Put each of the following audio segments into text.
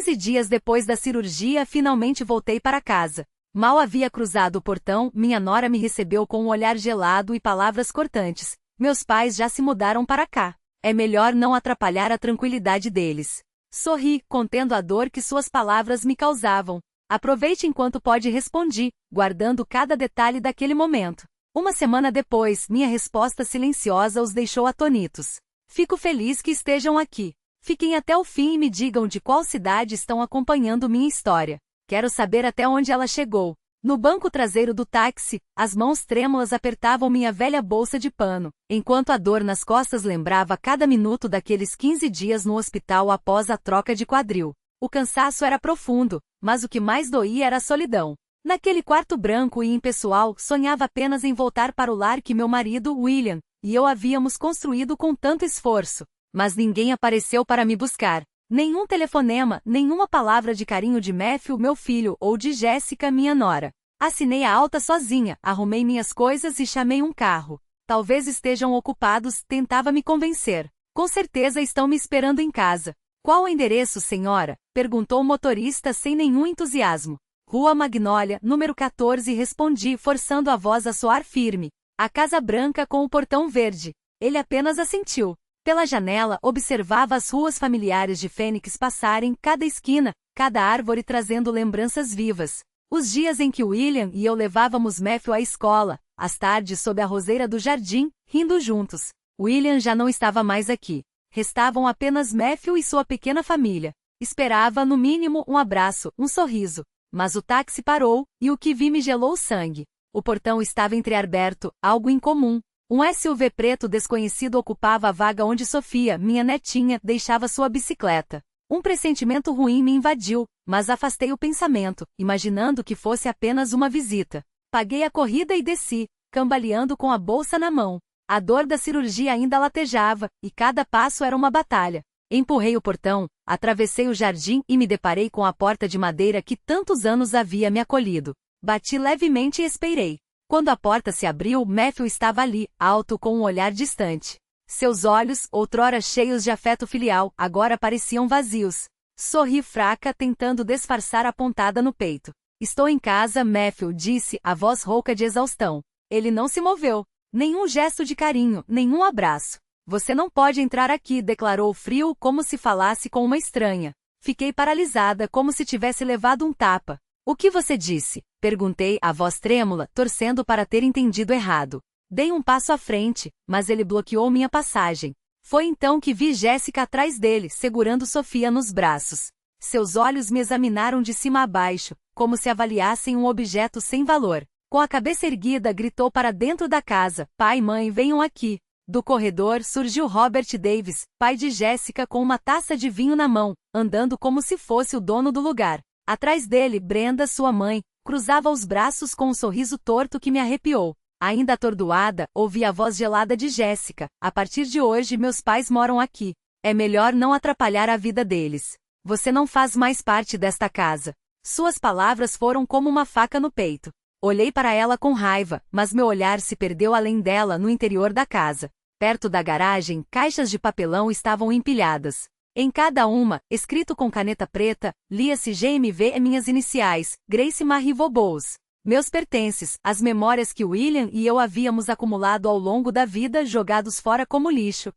15 dias depois da cirurgia, finalmente voltei para casa. Mal havia cruzado o portão, minha nora me recebeu com um olhar gelado e palavras cortantes. Meus pais já se mudaram para cá. É melhor não atrapalhar a tranquilidade deles. Sorri, contendo a dor que suas palavras me causavam. Aproveite enquanto pode, respondi, guardando cada detalhe daquele momento. Uma semana depois, minha resposta silenciosa os deixou atônitos. Fico feliz que estejam aqui. Fiquem até o fim e me digam de qual cidade estão acompanhando minha história. Quero saber até onde ela chegou. No banco traseiro do táxi, as mãos trêmulas apertavam minha velha bolsa de pano, enquanto a dor nas costas lembrava cada minuto daqueles 15 dias no hospital após a troca de quadril. O cansaço era profundo, mas o que mais doía era a solidão. Naquele quarto branco e impessoal, sonhava apenas em voltar para o lar que meu marido, William, e eu havíamos construído com tanto esforço. Mas ninguém apareceu para me buscar. Nenhum telefonema, nenhuma palavra de carinho de Matthew, meu filho, ou de Jéssica, minha nora. Assinei a alta sozinha, arrumei minhas coisas e chamei um carro. Talvez estejam ocupados, tentava me convencer. Com certeza estão me esperando em casa. Qual o endereço, senhora? Perguntou o motorista sem nenhum entusiasmo. Rua Magnólia, número 14, respondi, forçando a voz a soar firme. A Casa Branca com o portão verde. Ele apenas assentiu. Pela janela, observava as ruas familiares de Fênix passarem, cada esquina, cada árvore trazendo lembranças vivas. Os dias em que William e eu levávamos Matthew à escola, as tardes sob a roseira do jardim, rindo juntos. William já não estava mais aqui. Restavam apenas Matthew e sua pequena família. Esperava, no mínimo, um abraço, um sorriso. Mas o táxi parou, e o que vi me gelou o sangue. O portão estava entreaberto, algo incomum. Um SUV preto desconhecido ocupava a vaga onde Sofia, minha netinha, deixava sua bicicleta. Um pressentimento ruim me invadiu, mas afastei o pensamento, imaginando que fosse apenas uma visita. Paguei a corrida e desci, cambaleando com a bolsa na mão. A dor da cirurgia ainda latejava, e cada passo era uma batalha. Empurrei o portão, atravessei o jardim e me deparei com a porta de madeira que tantos anos havia me acolhido. Bati levemente e esperei. Quando a porta se abriu, Matthew estava ali, alto com um olhar distante. Seus olhos, outrora cheios de afeto filial, agora pareciam vazios. Sorri fraca, tentando disfarçar a pontada no peito. Estou em casa, Matthew, disse, a voz rouca de exaustão. Ele não se moveu. Nenhum gesto de carinho, nenhum abraço. Você não pode entrar aqui, declarou frio, como se falasse com uma estranha. Fiquei paralisada, como se tivesse levado um tapa. O que você disse? Perguntei, a voz trêmula, torcendo para ter entendido errado. Dei um passo à frente, mas ele bloqueou minha passagem. Foi então que vi Jéssica atrás dele, segurando Sofia nos braços. Seus olhos me examinaram de cima a baixo, como se avaliassem um objeto sem valor. Com a cabeça erguida, gritou para dentro da casa, pai e mãe, venham aqui. Do corredor surgiu Robert Davis, pai de Jéssica, com uma taça de vinho na mão, andando como se fosse o dono do lugar. Atrás dele, Brenda, sua mãe, cruzava os braços com um sorriso torto que me arrepiou. Ainda atordoada, ouvi a voz gelada de Jéssica. A partir de hoje, meus pais moram aqui. É melhor não atrapalhar a vida deles. Você não faz mais parte desta casa. Suas palavras foram como uma faca no peito. Olhei para ela com raiva, mas meu olhar se perdeu além dela no interior da casa. Perto da garagem, caixas de papelão estavam empilhadas. Em cada uma, escrito com caneta preta, lia-se GMV e minhas iniciais, Grace Marie Vaubois. Meus pertences, as memórias que William e eu havíamos acumulado ao longo da vida, jogados fora como lixo.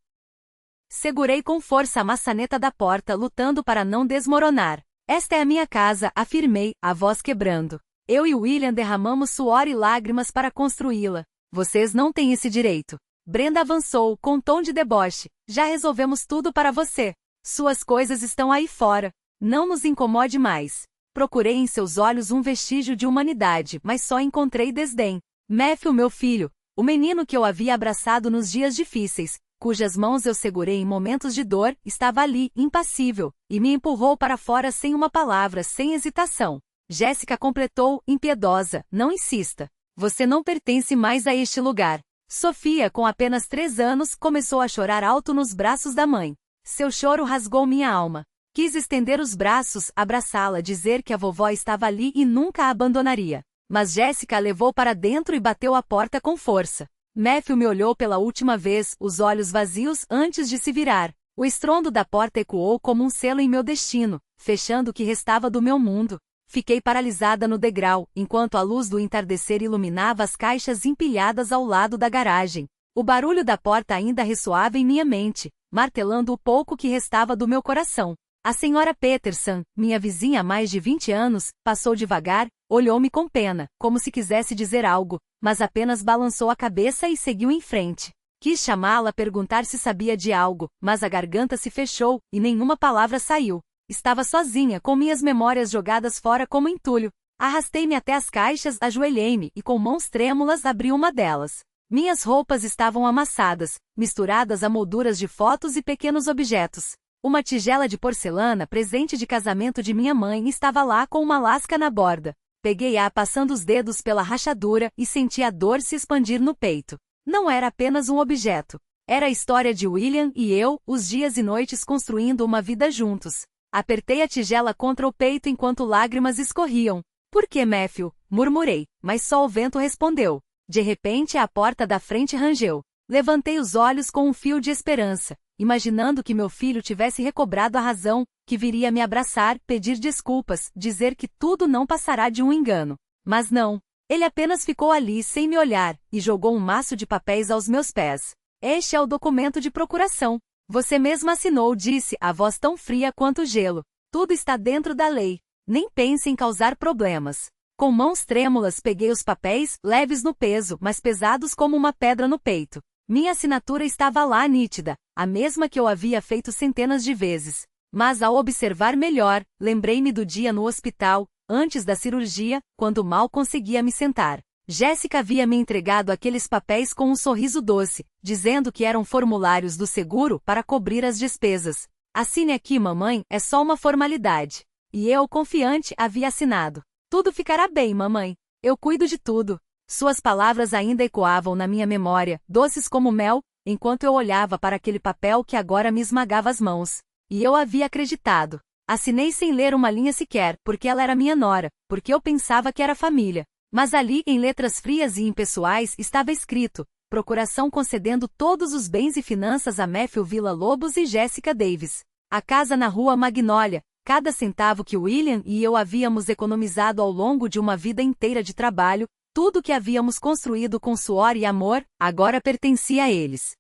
Segurei com força a maçaneta da porta, lutando para não desmoronar. Esta é a minha casa, afirmei, a voz quebrando. Eu e William derramamos suor e lágrimas para construí-la. Vocês não têm esse direito. Brenda avançou, com tom de deboche. Já resolvemos tudo para você. Suas coisas estão aí fora. Não nos incomode mais. Procurei em seus olhos um vestígio de humanidade, mas só encontrei desdém. Matthew, meu filho, o menino que eu havia abraçado nos dias difíceis, cujas mãos eu segurei em momentos de dor, estava ali, impassível, e me empurrou para fora sem uma palavra, sem hesitação. Jéssica completou, impiedosa, não insista. Você não pertence mais a este lugar. Sofia, com apenas 3 anos, começou a chorar alto nos braços da mãe. Seu choro rasgou minha alma. Quis estender os braços, abraçá-la, dizer que a vovó estava ali e nunca a abandonaria. Mas Jéssica a levou para dentro e bateu a porta com força. Matthew me olhou pela última vez, os olhos vazios, antes de se virar. O estrondo da porta ecoou como um selo em meu destino, fechando o que restava do meu mundo. Fiquei paralisada no degrau, enquanto a luz do entardecer iluminava as caixas empilhadas ao lado da garagem. O barulho da porta ainda ressoava em minha mente, martelando o pouco que restava do meu coração. A senhora Peterson, minha vizinha há mais de 20 anos, passou devagar, olhou-me com pena, como se quisesse dizer algo, mas apenas balançou a cabeça e seguiu em frente. Quis chamá-la, perguntar se sabia de algo, mas a garganta se fechou, e nenhuma palavra saiu. Estava sozinha, com minhas memórias jogadas fora como entulho. Arrastei-me até as caixas, ajoelhei-me e com mãos trêmulas abri uma delas. Minhas roupas estavam amassadas, misturadas a molduras de fotos e pequenos objetos. Uma tigela de porcelana, presente de casamento de minha mãe, estava lá com uma lasca na borda. Peguei-a passando os dedos pela rachadura e senti a dor se expandir no peito. Não era apenas um objeto. Era a história de William e eu, os dias e noites construindo uma vida juntos. Apertei a tigela contra o peito enquanto lágrimas escorriam. "Por que, Matthew?" murmurei, mas só o vento respondeu. De repente a porta da frente rangeu. Levantei os olhos com um fio de esperança, imaginando que meu filho tivesse recobrado a razão, que viria me abraçar, pedir desculpas, dizer que tudo não passará de um engano. Mas não. Ele apenas ficou ali sem me olhar, e jogou um maço de papéis aos meus pés. "Este é o documento de procuração. Você mesma assinou", disse, a voz tão fria quanto gelo. "Tudo está dentro da lei. Nem pense em causar problemas." Com mãos trêmulas peguei os papéis, leves no peso, mas pesados como uma pedra no peito. Minha assinatura estava lá nítida, a mesma que eu havia feito centenas de vezes. Mas ao observar melhor, lembrei-me do dia no hospital, antes da cirurgia, quando mal conseguia me sentar. Jéssica havia me entregado aqueles papéis com um sorriso doce, dizendo que eram formulários do seguro para cobrir as despesas. "Assine aqui, mamãe, é só uma formalidade." E eu, confiante, havia assinado. "Tudo ficará bem, mamãe. Eu cuido de tudo." Suas palavras ainda ecoavam na minha memória, doces como mel, enquanto eu olhava para aquele papel que agora me esmagava as mãos. E eu havia acreditado. Assinei sem ler uma linha sequer, porque ela era minha nora, porque eu pensava que era família. Mas ali, em letras frias e impessoais, estava escrito: procuração concedendo todos os bens e finanças a Matthew Villa-Lobos e Jéssica Davis. A casa na rua Magnólia. Cada centavo que William e eu havíamos economizado ao longo de uma vida inteira de trabalho, tudo que havíamos construído com suor e amor, agora pertencia a eles.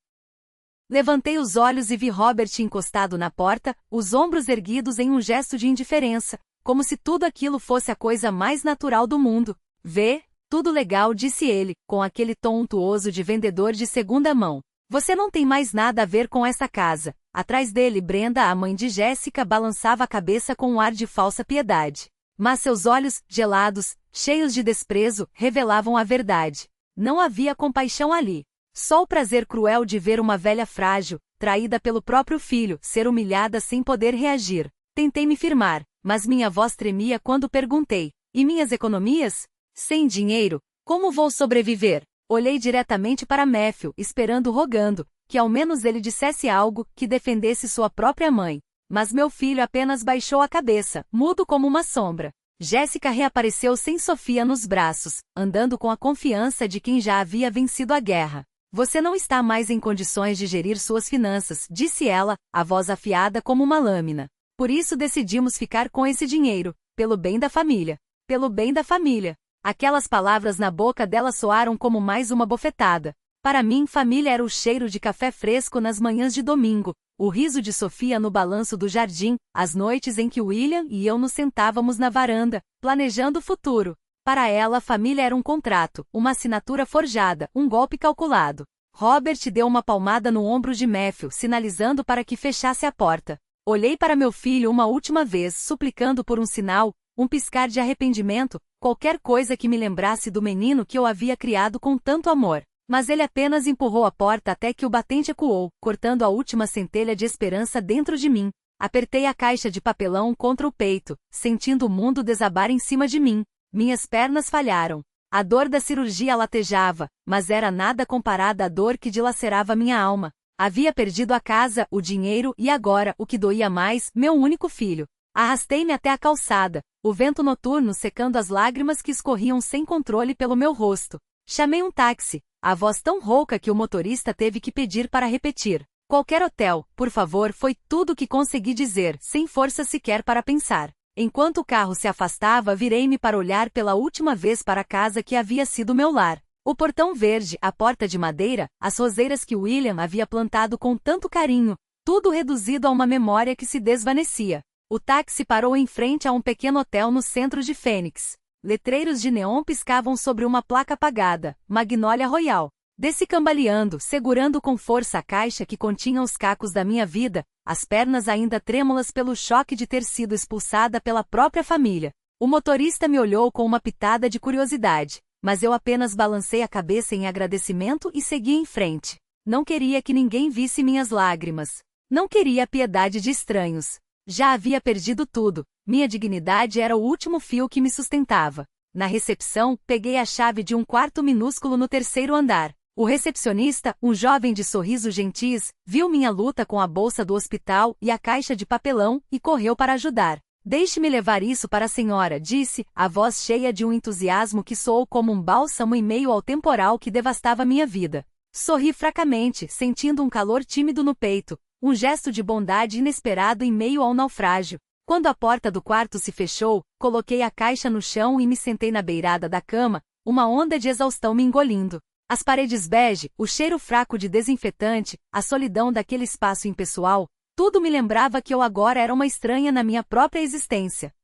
Levantei os olhos e vi Robert encostado na porta, os ombros erguidos em um gesto de indiferença, como se tudo aquilo fosse a coisa mais natural do mundo. "Vê? Tudo legal", disse ele, com aquele tom untuoso de vendedor de segunda mão. "Você não tem mais nada a ver com essa casa." Atrás dele, Brenda, a mãe de Jéssica, balançava a cabeça com um ar de falsa piedade. Mas seus olhos, gelados, cheios de desprezo, revelavam a verdade. Não havia compaixão ali. Só o prazer cruel de ver uma velha frágil, traída pelo próprio filho, ser humilhada sem poder reagir. Tentei me firmar, mas minha voz tremia quando perguntei: "E minhas economias? Sem dinheiro, como vou sobreviver?" Olhei diretamente para Matthew, esperando, rogando, que ao menos ele dissesse algo, que defendesse sua própria mãe. Mas meu filho apenas baixou a cabeça, mudo como uma sombra. Jéssica reapareceu sem Sofia nos braços, andando com a confiança de quem já havia vencido a guerra. "Você não está mais em condições de gerir suas finanças", disse ela, a voz afiada como uma lâmina. "Por isso decidimos ficar com esse dinheiro, pelo bem da família." Pelo bem da família. Aquelas palavras na boca dela soaram como mais uma bofetada. Para mim, família era o cheiro de café fresco nas manhãs de domingo, o riso de Sofia no balanço do jardim, as noites em que William e eu nos sentávamos na varanda, planejando o futuro. Para ela, família era um contrato, uma assinatura forjada, um golpe calculado. Robert deu uma palmada no ombro de Matthew, sinalizando para que fechasse a porta. Olhei para meu filho uma última vez, suplicando por um sinal, um piscar de arrependimento, qualquer coisa que me lembrasse do menino que eu havia criado com tanto amor. Mas ele apenas empurrou a porta até que o batente ecoou, cortando a última centelha de esperança dentro de mim. Apertei a caixa de papelão contra o peito, sentindo o mundo desabar em cima de mim. Minhas pernas falharam. A dor da cirurgia latejava, mas era nada comparada à dor que dilacerava minha alma. Havia perdido a casa, o dinheiro e agora, o que doía mais, meu único filho. Arrastei-me até a calçada, o vento noturno secando as lágrimas que escorriam sem controle pelo meu rosto. Chamei um táxi, a voz tão rouca que o motorista teve que pedir para repetir. Qualquer hotel, por favor, foi tudo o que consegui dizer, sem força sequer para pensar. Enquanto o carro se afastava, virei-me para olhar pela última vez para a casa que havia sido meu lar. O portão verde, a porta de madeira, as roseiras que William havia plantado com tanto carinho, tudo reduzido a uma memória que se desvanecia. O táxi parou em frente a um pequeno hotel no centro de Phoenix. Letreiros de neon piscavam sobre uma placa apagada, Magnolia Royal. Desci cambaleando, segurando com força a caixa que continha os cacos da minha vida, as pernas ainda trêmulas pelo choque de ter sido expulsada pela própria família. O motorista me olhou com uma pitada de curiosidade, mas eu apenas balancei a cabeça em agradecimento e segui em frente. Não queria que ninguém visse minhas lágrimas. Não queria a piedade de estranhos. Já havia perdido tudo. Minha dignidade era o último fio que me sustentava. Na recepção, peguei a chave de um quarto minúsculo no terceiro andar. O recepcionista, um jovem de sorriso gentis, viu minha luta com a bolsa do hospital e a caixa de papelão e correu para ajudar. Deixe-me levar isso para a senhora, disse, a voz cheia de um entusiasmo que soou como um bálsamo em meio ao temporal que devastava minha vida. Sorri fracamente, sentindo um calor tímido no peito, um gesto de bondade inesperado em meio ao naufrágio. Quando a porta do quarto se fechou, coloquei a caixa no chão e me sentei na beirada da cama, uma onda de exaustão me engolindo. As paredes bege, o cheiro fraco de desinfetante, a solidão daquele espaço impessoal, tudo me lembrava que eu agora era uma estranha na minha própria existência.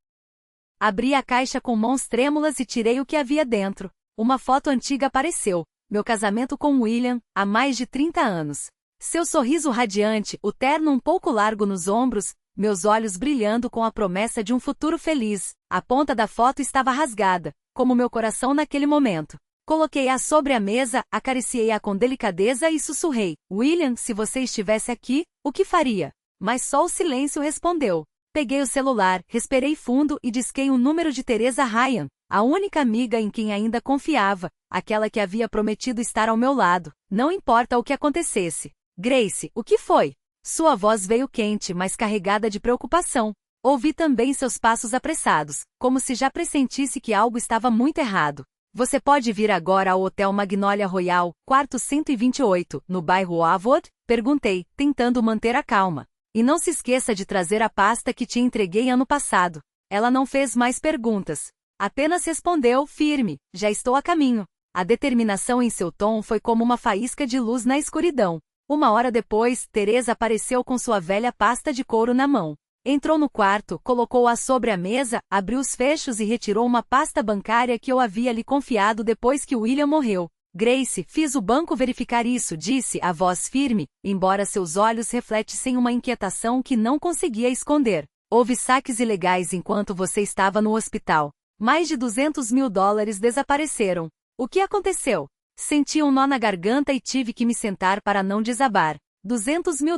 Abri a caixa com mãos trêmulas e tirei o que havia dentro. Uma foto antiga apareceu, meu casamento com William, há mais de 30 anos. Seu sorriso radiante, o terno um pouco largo nos ombros, meus olhos brilhando com a promessa de um futuro feliz. A ponta da foto estava rasgada, como meu coração naquele momento. Coloquei-a sobre a mesa, acariciei-a com delicadeza e sussurrei. William, se você estivesse aqui, o que faria? Mas só o silêncio respondeu. Peguei o celular, respirei fundo e disquei o número de Teresa Ryan, a única amiga em quem ainda confiava, aquela que havia prometido estar ao meu lado, não importa o que acontecesse. Grace, o que foi? Sua voz veio quente, mas carregada de preocupação. Ouvi também seus passos apressados, como se já pressentisse que algo estava muito errado. Você pode vir agora ao Hotel Magnolia Royal, quarto 128, no bairro Wildwood? Perguntei, tentando manter a calma. E não se esqueça de trazer a pasta que te entreguei ano passado. Ela não fez mais perguntas. Apenas respondeu, firme, já estou a caminho. A determinação em seu tom foi como uma faísca de luz na escuridão. Uma hora depois, Teresa apareceu com sua velha pasta de couro na mão. Entrou no quarto, colocou-a sobre a mesa, abriu os fechos e retirou uma pasta bancária que eu havia lhe confiado depois que William morreu. Grace, fiz o banco verificar isso, disse a voz firme, embora seus olhos refletissem uma inquietação que não conseguia esconder. Houve saques ilegais enquanto você estava no hospital. Mais de $200 mil desapareceram. O que aconteceu? Senti um nó na garganta e tive que me sentar para não desabar. $200 mil.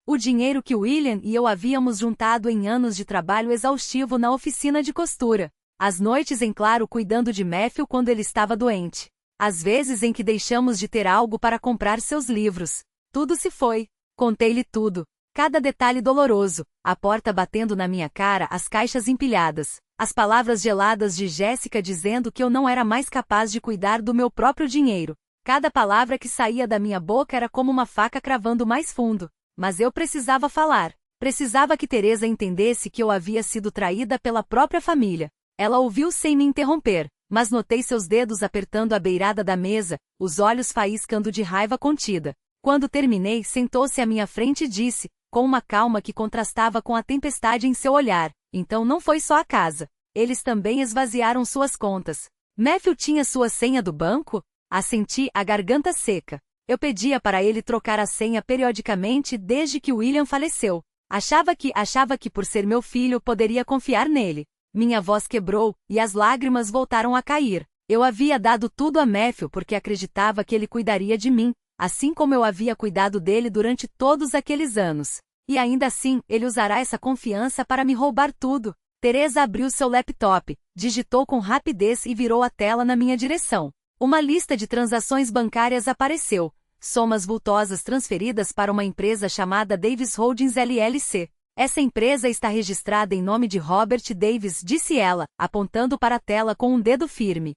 O dinheiro que William e eu havíamos juntado em anos de trabalho exaustivo na oficina de costura. As noites em claro cuidando de Matthew quando ele estava doente. As vezes em que deixamos de ter algo para comprar seus livros. Tudo se foi. Contei-lhe tudo. Cada detalhe doloroso. A porta batendo na minha cara, as caixas empilhadas. As palavras geladas de Jéssica dizendo que eu não era mais capaz de cuidar do meu próprio dinheiro. Cada palavra que saía da minha boca era como uma faca cravando mais fundo. Mas eu precisava falar. Precisava que Teresa entendesse que eu havia sido traída pela própria família. Ela ouviu sem me interromper, mas notei seus dedos apertando a beirada da mesa, os olhos faiscando de raiva contida. Quando terminei, sentou-se à minha frente e disse, com uma calma que contrastava com a tempestade em seu olhar, então não foi só a casa. Eles também esvaziaram suas contas. Matthew tinha sua senha do banco? Assenti, a garganta seca. Eu pedia para ele trocar a senha periodicamente desde que William faleceu. Achava que por ser meu filho poderia confiar nele. Minha voz quebrou, e as lágrimas voltaram a cair. Eu havia dado tudo a Matthew porque acreditava que ele cuidaria de mim, assim como eu havia cuidado dele durante todos aqueles anos. E ainda assim, ele usará essa confiança para me roubar tudo. Teresa abriu seu laptop, digitou com rapidez e virou a tela na minha direção. Uma lista de transações bancárias apareceu. Somas vultosas transferidas para uma empresa chamada Davis Holdings LLC. Essa empresa está registrada em nome de Robert Davis, disse ela, apontando para a tela com um dedo firme.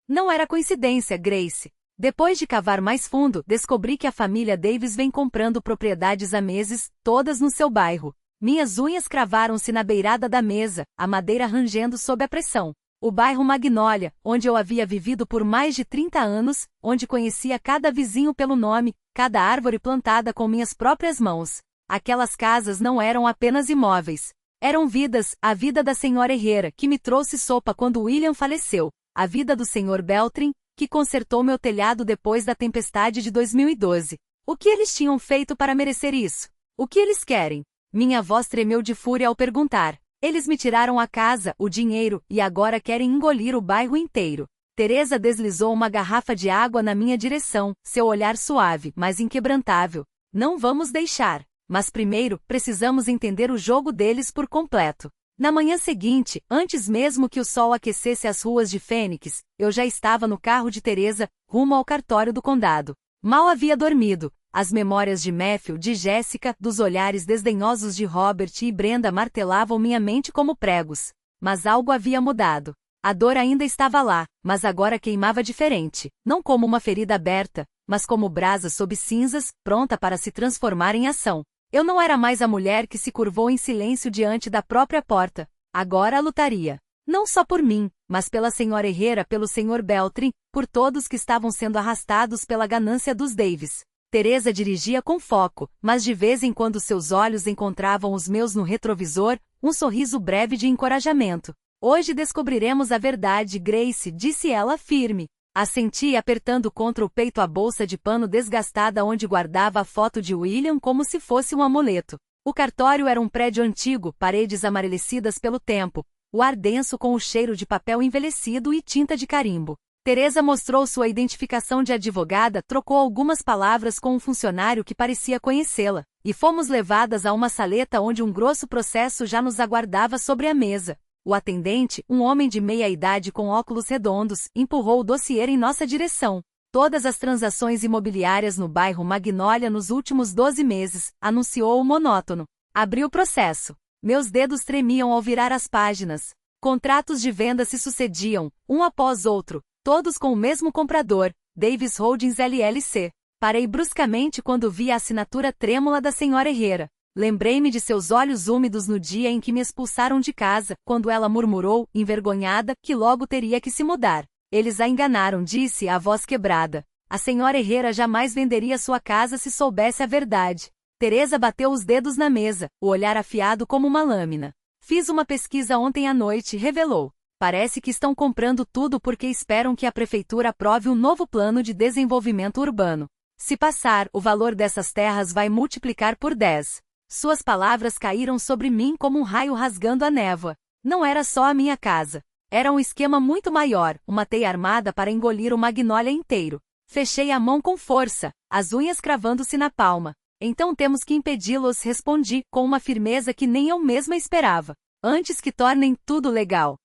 Não era coincidência, Grace. Depois de cavar mais fundo, descobri que a família Davis vem comprando propriedades há meses, todas no seu bairro. Minhas unhas cravaram-se na beirada da mesa, a madeira rangendo sob a pressão. O bairro Magnolia, onde eu havia vivido por mais de 30 anos, onde conhecia cada vizinho pelo nome, cada árvore plantada com minhas próprias mãos. Aquelas casas não eram apenas imóveis. Eram vidas, a vida da senhora Herrera, que me trouxe sopa quando William faleceu, a vida do senhor Beltrin, que consertou meu telhado depois da tempestade de 2012. O que eles tinham feito para merecer isso? O que eles querem? Minha voz tremeu de fúria ao perguntar. Eles me tiraram a casa, o dinheiro, e agora querem engolir o bairro inteiro. Teresa deslizou uma garrafa de água na minha direção, seu olhar suave, mas inquebrantável. Não vamos deixar. Mas primeiro, precisamos entender o jogo deles por completo. Na manhã seguinte, antes mesmo que o sol aquecesse as ruas de Fênix, eu já estava no carro de Teresa, rumo ao cartório do condado. Mal havia dormido. As memórias de Matthew, de Jéssica, dos olhares desdenhosos de Robert e Brenda martelavam minha mente como pregos. Mas algo havia mudado. A dor ainda estava lá, mas agora queimava diferente. Não como uma ferida aberta, mas como brasa sob cinzas, pronta para se transformar em ação. Eu não era mais a mulher que se curvou em silêncio diante da própria porta. Agora lutaria. Não só por mim, mas pela senhora Herrera, pelo senhor Beltrin, por todos que estavam sendo arrastados pela ganância dos Davis. Teresa dirigia com foco, mas de vez em quando seus olhos encontravam os meus no retrovisor, um sorriso breve de encorajamento. Hoje descobriremos a verdade, Grace, disse ela firme. Assenti apertando contra o peito a bolsa de pano desgastada onde guardava a foto de William como se fosse um amuleto. O cartório era um prédio antigo, paredes amarelecidas pelo tempo, o ar denso com o cheiro de papel envelhecido e tinta de carimbo. Teresa mostrou sua identificação de advogada, trocou algumas palavras com um funcionário que parecia conhecê-la, e fomos levadas a uma saleta onde um grosso processo já nos aguardava sobre a mesa. O atendente, um homem de meia-idade com óculos redondos, empurrou o dossiê em nossa direção. Todas as transações imobiliárias no bairro Magnolia nos últimos 12 meses, anunciou o monótono. Abri o processo. Meus dedos tremiam ao virar as páginas. Contratos de venda se sucediam, um após outro, todos com o mesmo comprador, Davis Holdings LLC. Parei bruscamente quando vi a assinatura trêmula da senhora Herrera. Lembrei-me de seus olhos úmidos no dia em que me expulsaram de casa, quando ela murmurou, envergonhada, que logo teria que se mudar. Eles a enganaram, disse a voz quebrada. A senhora Herrera jamais venderia sua casa se soubesse a verdade. Teresa bateu os dedos na mesa, o olhar afiado como uma lâmina. Fiz uma pesquisa ontem à noite, revelou. Parece que estão comprando tudo porque esperam que a prefeitura aprove um novo plano de desenvolvimento urbano. Se passar, o valor dessas terras vai multiplicar por 10. Suas palavras caíram sobre mim como um raio rasgando a névoa. Não era só a minha casa. Era um esquema muito maior, uma teia armada para engolir o Magnolia inteiro. Fechei a mão com força, as unhas cravando-se na palma. Então temos que impedi-los, respondi, com uma firmeza que nem eu mesma esperava. Antes que tornem tudo legal.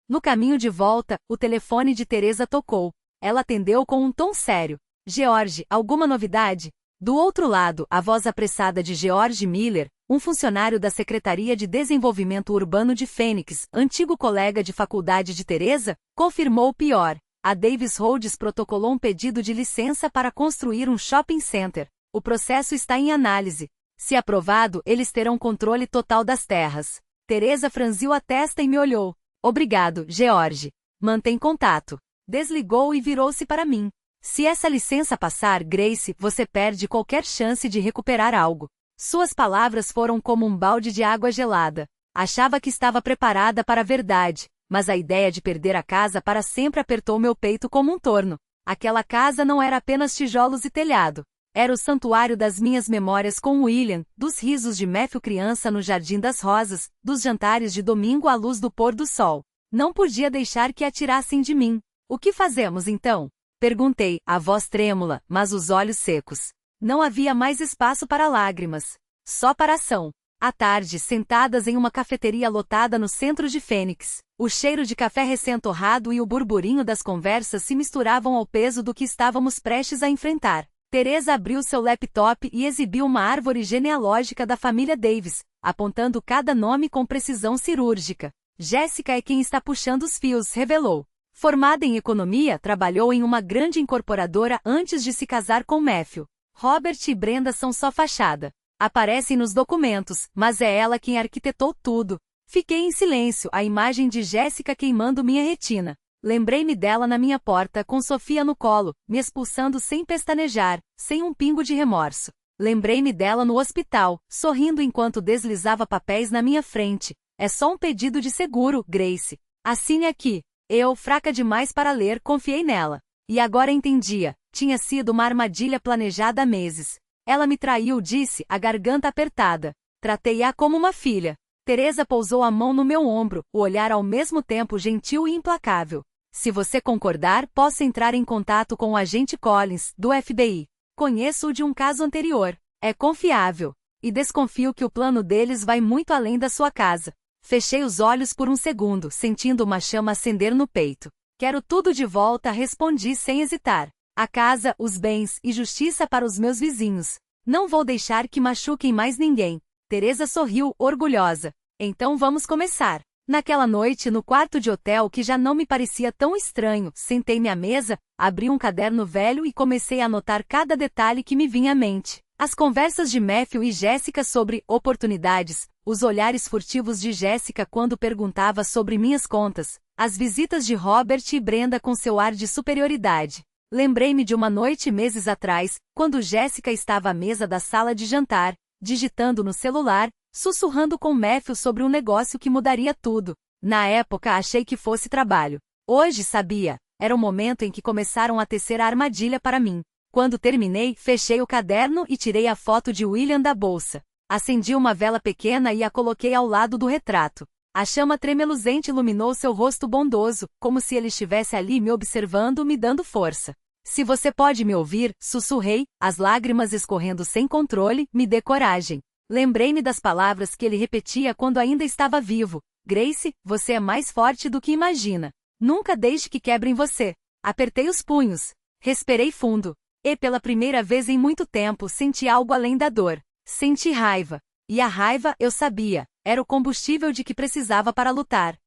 No caminho de volta, o telefone de Teresa tocou. Ela atendeu com um tom sério. George, alguma novidade? Do outro lado, a voz apressada de George Miller, um funcionário da Secretaria de Desenvolvimento Urbano de Fênix, antigo colega de faculdade de Teresa, confirmou o pior. A Davis Holdings protocolou um pedido de licença para construir um shopping center. O processo está em análise. Se aprovado, eles terão controle total das terras. Teresa franziu a testa e me olhou. Obrigado, George. Mantém contato. Desligou e virou-se para mim. Se essa licença passar, Grace, você perde qualquer chance de recuperar algo. Suas palavras foram como um balde de água gelada. Achava que estava preparada para a verdade, mas a ideia de perder a casa para sempre apertou meu peito como um torno. Aquela casa não era apenas tijolos e telhado. Era o santuário das minhas memórias com William, dos risos de Matthew criança no Jardim das Rosas, dos jantares de domingo à luz do pôr do sol. Não podia deixar que a tirassem de mim. O que fazemos então? Perguntei, a voz trêmula, mas os olhos secos. Não havia mais espaço para lágrimas. Só para ação. À tarde, sentadas em uma cafeteria lotada no centro de Fênix, o cheiro de café recém-torrado e o burburinho das conversas se misturavam ao peso do que estávamos prestes a enfrentar. Teresa abriu seu laptop e exibiu uma árvore genealógica da família Davis, apontando cada nome com precisão cirúrgica. Jéssica é quem está puxando os fios, revelou. Formada em economia, trabalhou em uma grande incorporadora antes de se casar com Matthew. Robert e Brenda são só fachada. Aparecem nos documentos, mas é ela quem arquitetou tudo. Fiquei em silêncio, a imagem de Jéssica queimando minha retina. Lembrei-me dela na minha porta, com Sofia no colo, me expulsando sem pestanejar, sem um pingo de remorso. Lembrei-me dela no hospital, sorrindo enquanto deslizava papéis na minha frente. É só um pedido de seguro, Grace. Assine aqui. Eu, fraca demais para ler, confiei nela. E agora entendia. Tinha sido uma armadilha planejada há meses. Ela me traiu, disse, a garganta apertada. Tratei-a como uma filha. Teresa pousou a mão no meu ombro, o olhar ao mesmo tempo gentil e implacável. Se você concordar, posso entrar em contato com o agente Collins, do FBI. Conheço-o de um caso anterior. É confiável. E desconfio que o plano deles vai muito além da sua casa. Fechei os olhos por um segundo, sentindo uma chama acender no peito. Quero tudo de volta, respondi sem hesitar. A casa, os bens e justiça para os meus vizinhos. Não vou deixar que machuquem mais ninguém. Teresa sorriu, orgulhosa. Então vamos começar. Naquela noite, no quarto de hotel que já não me parecia tão estranho, sentei-me à mesa, abri um caderno velho e comecei a anotar cada detalhe que me vinha à mente. As conversas de Matthew e Jéssica sobre oportunidades, os olhares furtivos de Jéssica quando perguntava sobre minhas contas, as visitas de Robert e Brenda com seu ar de superioridade. Lembrei-me de uma noite meses atrás, quando Jéssica estava à mesa da sala de jantar, digitando no celular, sussurrando com Matthew sobre um negócio que mudaria tudo. Na época achei que fosse trabalho. Hoje sabia. Era o momento em que começaram a tecer a armadilha para mim. Quando terminei, fechei o caderno e tirei a foto de William da bolsa. Acendi uma vela pequena e a coloquei ao lado do retrato. A chama tremeluzente iluminou seu rosto bondoso, como se ele estivesse ali me observando, me dando força. Se você pode me ouvir, sussurrei, as lágrimas escorrendo sem controle, me dê coragem. Lembrei-me das palavras que ele repetia quando ainda estava vivo. Grace, você é mais forte do que imagina. Nunca deixe que quebrem você. Apertei os punhos. Respirei fundo. E pela primeira vez em muito tempo senti algo além da dor. Senti raiva. E a raiva, eu sabia, era o combustível de que precisava para lutar.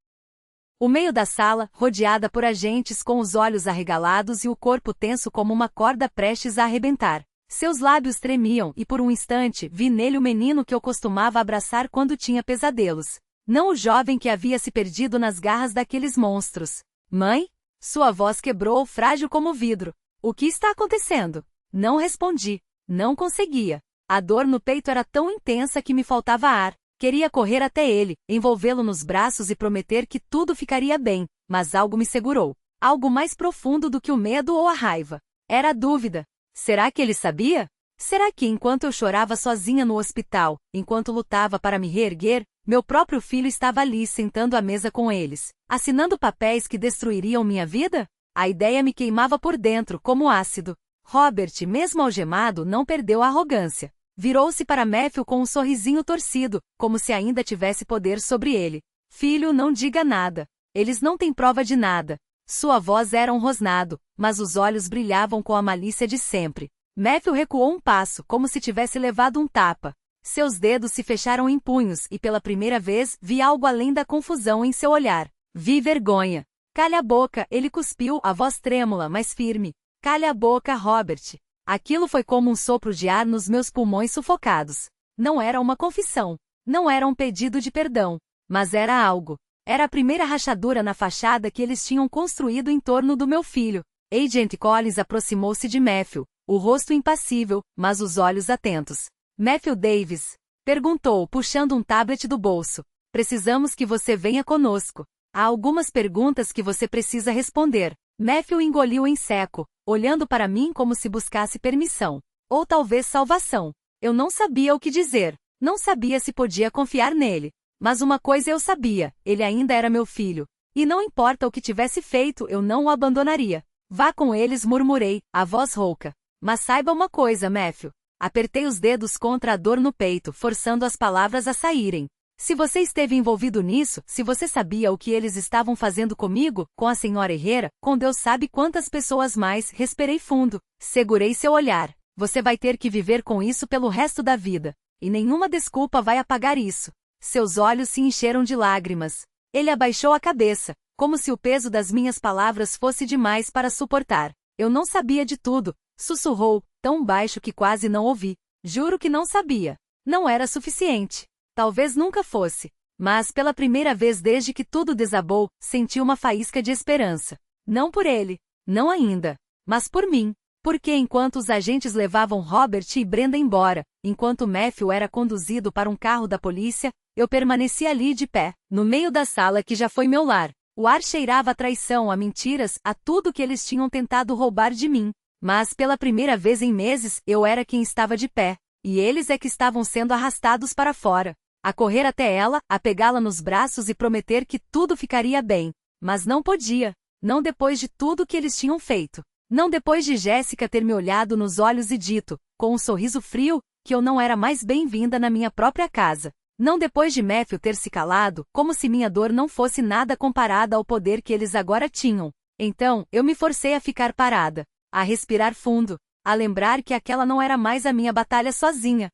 O meio da sala, rodeada por agentes com os olhos arregalados e o corpo tenso como uma corda prestes a arrebentar. Seus lábios tremiam e por um instante vi nele o menino que eu costumava abraçar quando tinha pesadelos. Não o jovem que havia se perdido nas garras daqueles monstros. Mãe? Sua voz quebrou, frágil como vidro. O que está acontecendo? Não respondi. Não conseguia. A dor no peito era tão intensa que me faltava ar. Queria correr até ele, envolvê-lo nos braços e prometer que tudo ficaria bem, mas algo me segurou. Algo mais profundo do que o medo ou a raiva. Era a dúvida. Será que ele sabia? Será que enquanto eu chorava sozinha no hospital, enquanto lutava para me reerguer, meu próprio filho estava ali sentando à mesa com eles, assinando papéis que destruiriam minha vida? A ideia me queimava por dentro como ácido. Robert, mesmo algemado, não perdeu a arrogância. Virou-se para Matthew com um sorrisinho torcido, como se ainda tivesse poder sobre ele. Filho, não diga nada. Eles não têm prova de nada. Sua voz era um rosnado, mas os olhos brilhavam com a malícia de sempre. Matthew recuou um passo, como se tivesse levado um tapa. Seus dedos se fecharam em punhos e pela primeira vez vi algo além da confusão em seu olhar. Vi vergonha. Calha a boca, ele cuspiu, a voz trêmula, mas firme. Calha a boca, Robert. Aquilo foi como um sopro de ar nos meus pulmões sufocados. Não era uma confissão. Não era um pedido de perdão. Mas era algo. Era a primeira rachadura na fachada que eles tinham construído em torno do meu filho. Agent Collins aproximou-se de Matthew, o rosto impassível, mas os olhos atentos. Matthew Davis? Perguntou, puxando um tablet do bolso. Precisamos que você venha conosco. Há algumas perguntas que você precisa responder. Matthew engoliu em seco, olhando para mim como se buscasse permissão. Ou talvez salvação. Eu não sabia o que dizer. Não sabia se podia confiar nele. Mas uma coisa eu sabia, ele ainda era meu filho. E não importa o que tivesse feito, eu não o abandonaria. Vá com eles, murmurei, a voz rouca. Mas saiba uma coisa, Matthew. Apertei os dedos contra a dor no peito, forçando as palavras a saírem. Se você esteve envolvido nisso, se você sabia o que eles estavam fazendo comigo, com a senhora Herrera, com Deus sabe quantas pessoas mais, respirei fundo. Segurei seu olhar. Você vai ter que viver com isso pelo resto da vida. E nenhuma desculpa vai apagar isso. Seus olhos se encheram de lágrimas. Ele abaixou a cabeça. como se o peso das minhas palavras fosse demais para suportar. Eu não sabia de tudo, sussurrou, tão baixo que quase não ouvi. Juro que não sabia. Não era suficiente. Talvez nunca fosse. Mas, pela primeira vez desde que tudo desabou, senti uma faísca de esperança. Não por ele. Não ainda. Mas por mim. Porque enquanto os agentes levavam Robert e Brenda embora, enquanto Matthew era conduzido para um carro da polícia, eu permaneci ali de pé, no meio da sala que já foi meu lar. O ar cheirava a traição, a mentiras, a tudo que eles tinham tentado roubar de mim. Mas pela primeira vez em meses, eu era quem estava de pé, e eles é que estavam sendo arrastados para fora. A correr até ela, a pegá-la nos braços e prometer que tudo ficaria bem. Mas não podia. Não depois de tudo que eles tinham feito. Não depois de Jéssica ter me olhado nos olhos e dito, com um sorriso frio, que eu não era mais bem-vinda na minha própria casa. Não depois de Matthew ter se calado, como se minha dor não fosse nada comparada ao poder que eles agora tinham. Então, eu me forcei a ficar parada, a respirar fundo, a lembrar que aquela não era mais a minha batalha sozinha.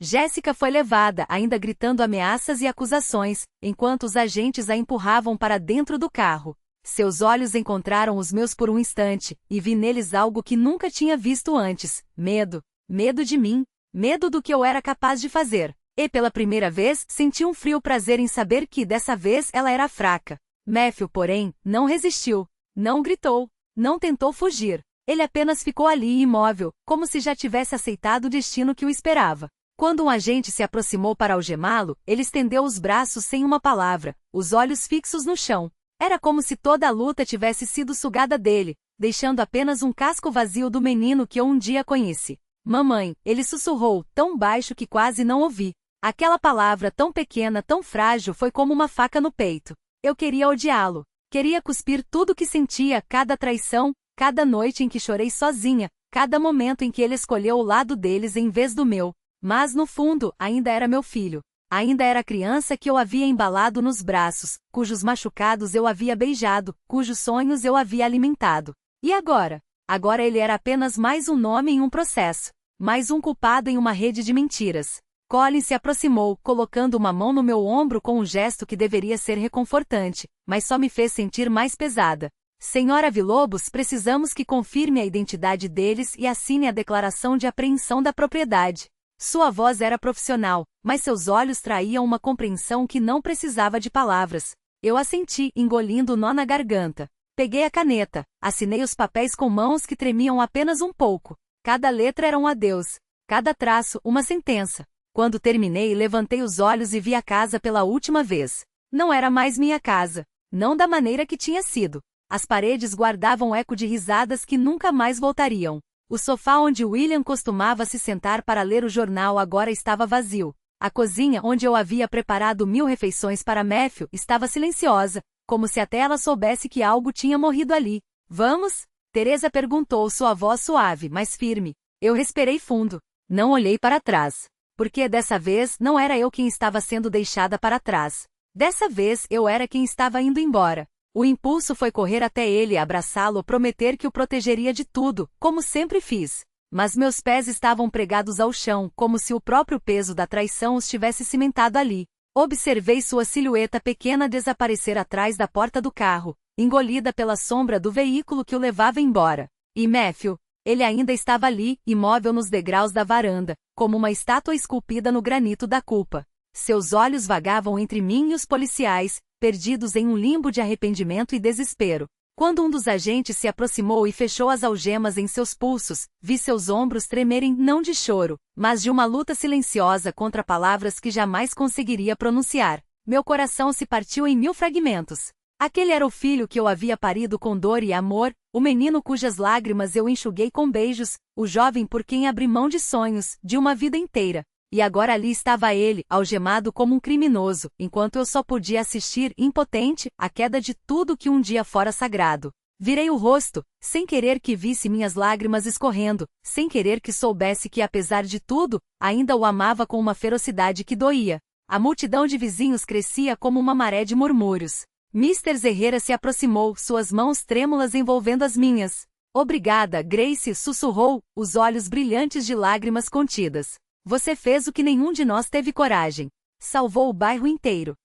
Jéssica foi levada, ainda gritando ameaças e acusações, enquanto os agentes a empurravam para dentro do carro. Seus olhos encontraram os meus por um instante, e vi neles algo que nunca tinha visto antes. Medo. Medo de mim. Medo do que eu era capaz de fazer. E pela primeira vez, senti um frio prazer em saber que, dessa vez, ela era fraca. Matthew, porém, não resistiu. Não gritou. Não tentou fugir. Ele apenas ficou ali imóvel, como se já tivesse aceitado o destino que o esperava. Quando um agente se aproximou para algemá-lo, ele estendeu os braços sem uma palavra, os olhos fixos no chão. Era como se toda a luta tivesse sido sugada dele, deixando apenas um casco vazio do menino que eu um dia conheci. Mamãe, ele sussurrou, tão baixo que quase não ouvi. Aquela palavra tão pequena, tão frágil foi como uma faca no peito. Eu queria odiá-lo. Queria cuspir tudo que sentia, cada traição, cada noite em que chorei sozinha, cada momento em que ele escolheu o lado deles em vez do meu. Mas no fundo, ainda era meu filho. Ainda era a criança que eu havia embalado nos braços, cujos machucados eu havia beijado, cujos sonhos eu havia alimentado. E agora? Agora ele era apenas mais um nome em um processo. Mais um culpado em uma rede de mentiras. Colin se aproximou, colocando uma mão no meu ombro com um gesto que deveria ser reconfortante, mas só me fez sentir mais pesada. Senhora Villalobos, precisamos que confirme a identidade deles e assine a declaração de apreensão da propriedade. Sua voz era profissional, mas seus olhos traíam uma compreensão que não precisava de palavras. Eu assenti, engolindo o nó na garganta. Peguei a caneta, assinei os papéis com mãos que tremiam apenas um pouco. Cada letra era um adeus. Cada traço, uma sentença. Quando terminei, levantei os olhos e vi a casa pela última vez. Não era mais minha casa. Não da maneira que tinha sido. As paredes guardavam eco de risadas que nunca mais voltariam. O sofá onde William costumava se sentar para ler o jornal agora estava vazio. A cozinha onde eu havia preparado 1000 refeições para Matthew estava silenciosa, como se até ela soubesse que algo tinha morrido ali. Vamos? Teresa perguntou, sua voz suave, mas firme. Eu respirei fundo. Não olhei para trás. Porque dessa vez não era eu quem estava sendo deixada para trás. Dessa vez eu era quem estava indo embora. O impulso foi correr até ele e abraçá-lo, prometer que o protegeria de tudo, como sempre fiz. Mas meus pés estavam pregados ao chão, como se o próprio peso da traição os tivesse cimentado ali. Observei sua silhueta pequena desaparecer atrás da porta do carro, engolida pela sombra do veículo que o levava embora. E Matthew, ele ainda estava ali, imóvel nos degraus da varanda, como uma estátua esculpida no granito da culpa. Seus olhos vagavam entre mim e os policiais, perdidos em um limbo de arrependimento e desespero. Quando um dos agentes se aproximou e fechou as algemas em seus pulsos, vi seus ombros tremerem não de choro, mas de uma luta silenciosa contra palavras que jamais conseguiria pronunciar. Meu coração se partiu em 1000 fragmentos. Aquele era o filho que eu havia parido com dor e amor, o menino cujas lágrimas eu enxuguei com beijos, o jovem por quem abri mão de sonhos, de uma vida inteira. E agora ali estava ele, algemado como um criminoso, enquanto eu só podia assistir, impotente, à queda de tudo que um dia fora sagrado. Virei o rosto, sem querer que visse minhas lágrimas escorrendo, sem querer que soubesse que apesar de tudo, ainda o amava com uma ferocidade que doía. A multidão de vizinhos crescia como uma maré de murmúrios. Mr. Zerreira se aproximou, suas mãos trêmulas envolvendo as minhas. Obrigada, Grace, sussurrou, os olhos brilhantes de lágrimas contidas. Você fez o que nenhum de nós teve coragem. Salvou o bairro inteiro.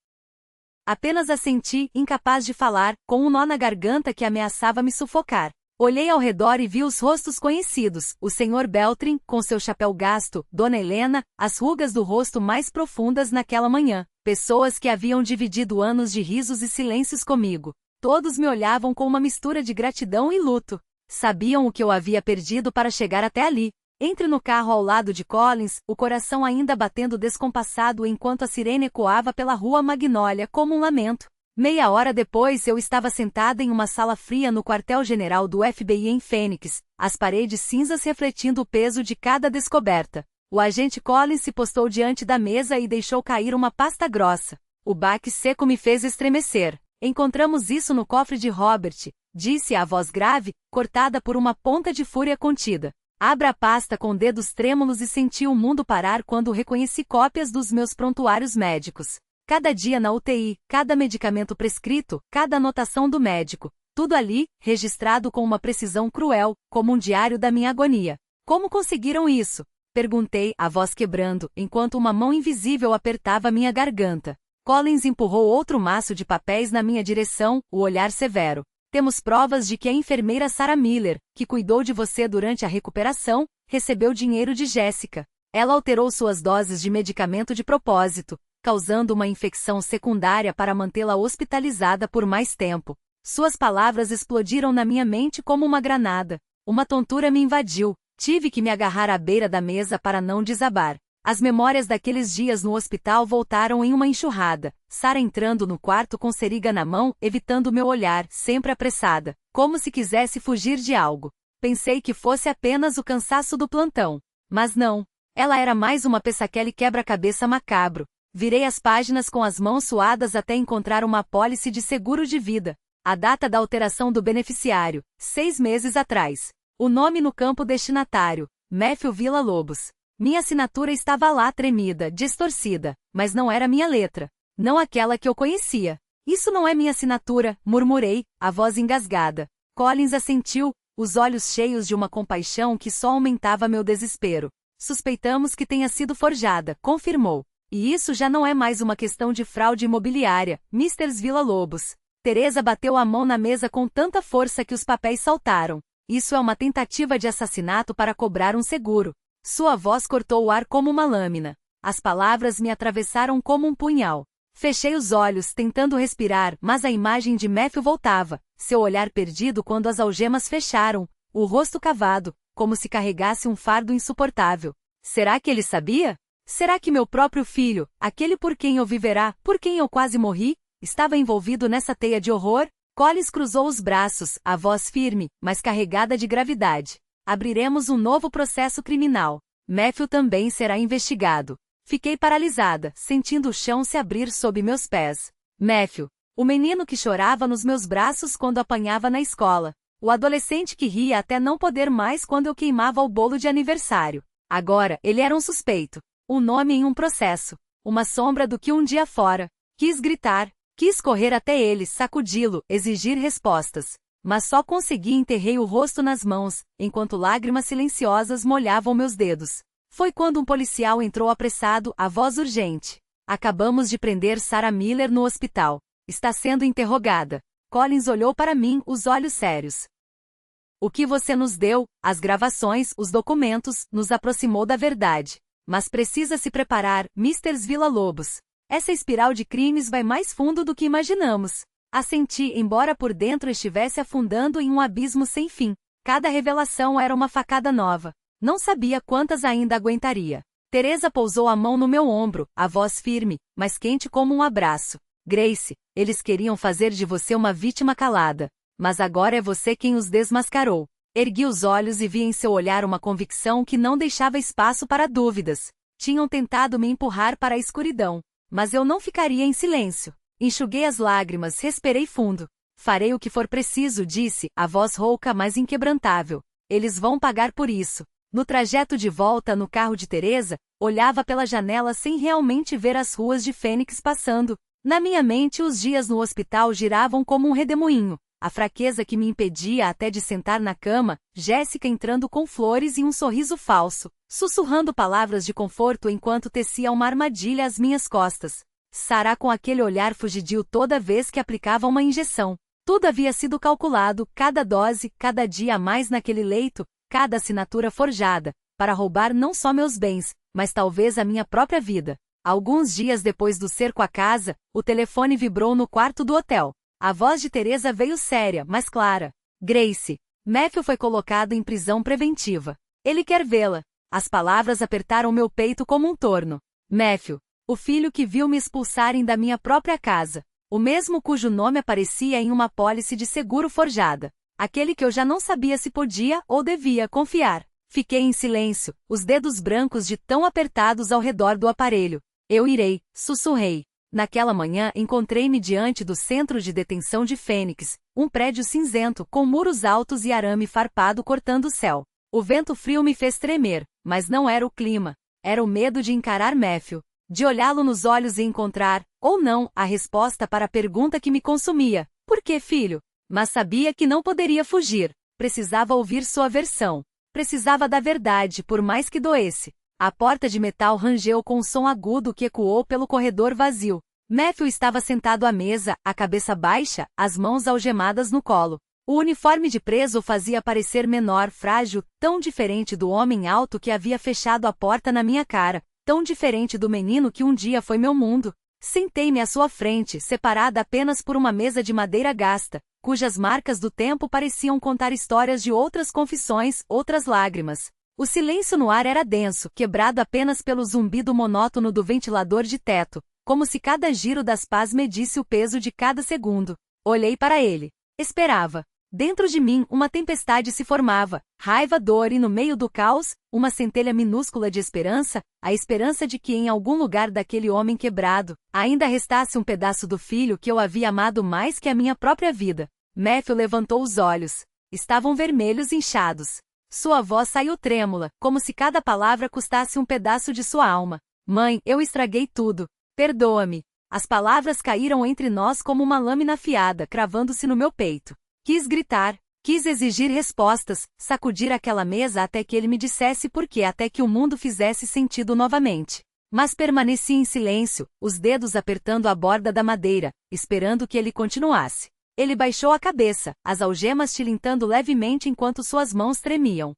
Apenas assenti, incapaz de falar, com um nó na garganta que ameaçava me sufocar. Olhei ao redor e vi os rostos conhecidos, o Sr. Beltrin, com seu chapéu gasto, Dona Helena, as rugas do rosto mais profundas naquela manhã. Pessoas que haviam dividido anos de risos e silêncios comigo. Todos me olhavam com uma mistura de gratidão e luto. Sabiam o que eu havia perdido para chegar até ali. Entre no carro ao lado de Collins, o coração ainda batendo descompassado enquanto a sirene ecoava pela rua Magnólia como um lamento. Meia hora depois eu estava sentada em uma sala fria no quartel-general do FBI em Fênix, as paredes cinzas refletindo o peso de cada descoberta. O agente Collins se postou diante da mesa e deixou cair uma pasta grossa. O baque seco me fez estremecer. Encontramos isso no cofre de Robert, disse a voz grave, cortada por uma ponta de fúria contida. Abra a pasta com dedos trêmulos e senti o mundo parar quando reconheci cópias dos meus prontuários médicos. Cada dia na UTI, cada medicamento prescrito, cada anotação do médico, tudo ali, registrado com uma precisão cruel, como um diário da minha agonia. Como conseguiram isso? Perguntei, a voz quebrando, enquanto uma mão invisível apertava minha garganta. Collins empurrou outro maço de papéis na minha direção, o olhar severo. Temos provas de que a enfermeira Sarah Miller, que cuidou de você durante a recuperação, recebeu dinheiro de Jessica. Ela alterou suas doses de medicamento de propósito, causando uma infecção secundária para mantê-la hospitalizada por mais tempo. Suas palavras explodiram na minha mente como uma granada. Uma tontura me invadiu. Tive que me agarrar à beira da mesa para não desabar. As memórias daqueles dias no hospital voltaram em uma enxurrada. Sarah entrando no quarto com seringa na mão, evitando meu olhar, sempre apressada, como se quisesse fugir de algo. Pensei que fosse apenas o cansaço do plantão. Mas não. Ela era mais uma peça-aquele quebra-cabeça macabro. Virei as páginas com as mãos suadas até encontrar uma apólice de seguro de vida. A data da alteração do beneficiário, 6 meses atrás. O nome no campo destinatário, Matthew Villa-Lobos. Minha assinatura estava lá tremida, distorcida, mas não era minha letra. Não aquela que eu conhecia. Isso não é minha assinatura, murmurei, a voz engasgada. Collins assentiu, os olhos cheios de uma compaixão que só aumentava meu desespero. Suspeitamos que tenha sido forjada, confirmou. E isso já não é mais uma questão de fraude imobiliária, Mr. Villa-Lobos. Teresa bateu a mão na mesa com tanta força que os papéis saltaram. Isso é uma tentativa de assassinato para cobrar um seguro. Sua voz cortou o ar como uma lâmina. As palavras me atravessaram como um punhal. Fechei os olhos, tentando respirar, mas a imagem de Matthew voltava, seu olhar perdido quando as algemas fecharam, o rosto cavado, como se carregasse um fardo insuportável. Será que ele sabia? Será que meu próprio filho, aquele por quem eu viverá, por quem eu quase morri, estava envolvido nessa teia de horror? Collins cruzou os braços, a voz firme, mas carregada de gravidade. Abriremos um novo processo criminal. Matthew também será investigado. Fiquei paralisada, sentindo o chão se abrir sob meus pés. Matthew, o menino que chorava nos meus braços quando apanhava na escola. O adolescente que ria até não poder mais quando eu queimava o bolo de aniversário. Agora, ele era um suspeito. Um nome em um processo. Uma sombra do que um dia fora. Quis gritar. Quis correr até ele, sacudi-lo, exigir respostas. Mas só consegui enterrei o rosto nas mãos, enquanto lágrimas silenciosas molhavam meus dedos. Foi quando um policial entrou apressado, a voz urgente. Acabamos de prender Sarah Miller no hospital. Está sendo interrogada. Collins olhou para mim, os olhos sérios. O que você nos deu, as gravações, os documentos, nos aproximou da verdade. Mas precisa se preparar, Mr. Villa-Lobos. Essa espiral de crimes vai mais fundo do que imaginamos. Assenti, embora por dentro estivesse afundando em um abismo sem fim. Cada revelação era uma facada nova. Não sabia quantas ainda aguentaria. Teresa pousou a mão no meu ombro, a voz firme, mas quente como um abraço. Grace, eles queriam fazer de você uma vítima calada. Mas agora é você quem os desmascarou. Ergui os olhos e vi em seu olhar uma convicção que não deixava espaço para dúvidas. Tinham tentado me empurrar para a escuridão. Mas eu não ficaria em silêncio. Enxuguei as lágrimas, respirei fundo. Farei o que for preciso, disse, a voz rouca mas inquebrantável. Eles vão pagar por isso. No trajeto de volta no carro de Teresa, olhava pela janela sem realmente ver as ruas de Fênix passando. Na minha mente os dias no hospital giravam como um redemoinho. A fraqueza que me impedia até de sentar na cama, Jéssica entrando com flores e um sorriso falso, sussurrando palavras de conforto enquanto tecia uma armadilha às minhas costas. Sarah com aquele olhar fugidio toda vez que aplicava uma injeção. Tudo havia sido calculado, cada dose, cada dia a mais naquele leito, cada assinatura forjada, para roubar não só meus bens, mas talvez a minha própria vida. Alguns dias depois do cerco à casa, o telefone vibrou no quarto do hotel. A voz de Teresa veio séria, mas clara. Grace. Matthew foi colocado em prisão preventiva. Ele quer vê-la. As palavras apertaram meu peito como um torno. Matthew. O filho que viu me expulsarem da minha própria casa. O mesmo cujo nome aparecia em uma apólice de seguro forjada. Aquele que eu já não sabia se podia ou devia confiar. Fiquei em silêncio, os dedos brancos de tão apertados ao redor do aparelho. Eu irei, sussurrei. Naquela manhã encontrei-me diante do centro de detenção de Fênix, um prédio cinzento com muros altos e arame farpado cortando o céu. O vento frio me fez tremer, mas não era o clima. Era o medo de encarar Matthew, de olhá-lo nos olhos e encontrar, ou não, a resposta para a pergunta que me consumia. Por que, filho? Mas sabia que não poderia fugir. Precisava ouvir sua versão. Precisava da verdade, por mais que doesse. A porta de metal rangeu com um som agudo que ecoou pelo corredor vazio. Matthew estava sentado à mesa, a cabeça baixa, as mãos algemadas no colo. O uniforme de preso o fazia parecer menor, frágil, tão diferente do homem alto que havia fechado a porta na minha cara, tão diferente do menino que um dia foi meu mundo. Sentei-me à sua frente, separada apenas por uma mesa de madeira gasta, cujas marcas do tempo pareciam contar histórias de outras confissões, outras lágrimas. O silêncio no ar era denso, quebrado apenas pelo zumbido monótono do ventilador de teto, como se cada giro das pás medisse o peso de cada segundo. Olhei para ele. Esperava. Dentro de mim, uma tempestade se formava, raiva, dor e no meio do caos, uma centelha minúscula de esperança, a esperança de que em algum lugar daquele homem quebrado, ainda restasse um pedaço do filho que eu havia amado mais que a minha própria vida. Matthew levantou os olhos. Estavam vermelhos e inchados. Sua voz saiu trêmula, como se cada palavra custasse um pedaço de sua alma. Mãe, eu estraguei tudo. Perdoa-me. As palavras caíram entre nós como uma lâmina afiada, cravando-se no meu peito. Quis gritar, quis exigir respostas, sacudir aquela mesa até que ele me dissesse por quê, até que o mundo fizesse sentido novamente. Mas permaneci em silêncio, os dedos apertando a borda da madeira, esperando que ele continuasse. Ele baixou a cabeça, as algemas tilintando levemente enquanto suas mãos tremiam.